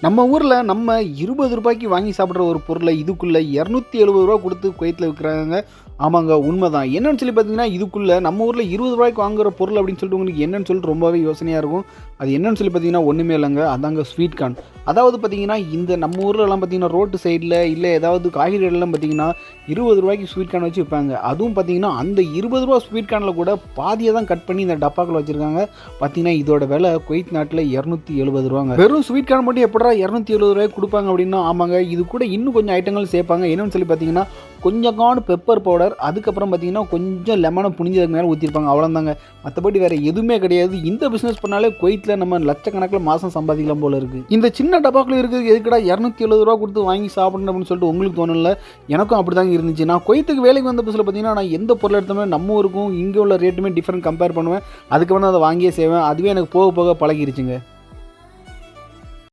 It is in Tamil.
நம்ம ஊரில் நம்ம ரூ. 20 வாங்கி சாப்பிட்ற ஒரு பொருளை இதுக்குள்ளே ரூ. 270 கொடுத்து குவைத்தில் விற்கிறாங்க. ஆமாங்க, உண்மைதான். என்னன்னு சொல்லி பார்த்தீங்கன்னா, இதுக்குள்ளே நம்ம ஊரில் ரூ. 20 வாங்குற பொருள் அப்படின்னு சொல்லிட்டு உங்களுக்கு என்னன்னு சொல்லிட்டு ரொம்பவே யோசனையாக இருக்கும். அது என்னன்னு சொல்லி பார்த்தீங்கன்னா ஒன்றுமே இல்லைங்க, அதாங்க ஸ்வீட் கார்ன். அதாவது பார்த்தீங்கன்னா, இந்த நம்ம ஊர்லலாம் பார்த்தீங்கன்னா ரோட்டு சைடில் இல்லை ஏதாவது காய்கறிகள்லாம் பார்த்தீங்கன்னா ரூ. 20 ஸ்வீட் கார்ன் வச்சு விற்பாங்க. அதுவும் பார்த்தீங்கன்னா அந்த ரூ. 20 ஸ்வீட் கார்னில் கூட பாதியை தான் கட் பண்ணி இந்த டப்பாக்கள் வச்சுருக்காங்க. பார்த்தீங்கன்னா இதோட விலை குவைத் நாட்டில் ரூ. 270. வெறும் ஸ்வீட் கார்ன் மட்டும் எப்படா ரூ. 270 கொடுப்பாங்க அப்படின்னா, ஆமாங்க, இது கூட இன்னும் கொஞ்சம் ஐட்டங்கள் சேர்ப்பாங்க. என்னன்னு சொல்லி பார்த்தீங்கன்னா, கொஞ்சம் பெப்பர் பவுடர், அதுக்கப்புறம் பார்த்தீங்கன்னா கொஞ்சம் லெமனை புனிஞ்சதுக்கு மேலே ஊற்றிருப்பாங்க. அவ்வளோதாங்க, மற்றபடி வேறு எதுவுமே கிடையாது. இந்த பிஸ்னஸ் பண்ணாலே குவைத்தில் நம்ம லட்சக்கணக்கில் மாதம் சம்பாதிக்கலாம் போல இருக்குது. இந்த சின்ன டப்பாக்கள் இருக்குது எதுக்கடா ரூ. 270 கொடுத்து வாங்கி சாப்பிடணும் அப்படின்னு சொல்லிட்டு உங்களுக்கு தோணல? எனக்கும் அப்படி தாங்க இருந்துச்சு. நான் குவைத்துக்கு வேலைக்கு வந்த புதுசில் பார்த்தீங்கன்னா, நான் எந்த பொருள் எடுத்தோமே நம்ம ஊருக்கும் இங்கே உள்ள ரேட்டுமே டிஃப்ரெண்ட் கம்பேர் பண்ணுவேன். அதுக்கப்புறம் அதை வாங்கியே செய்வேன். அதுவே எனக்கு போக போக பழகிருச்சுங்க.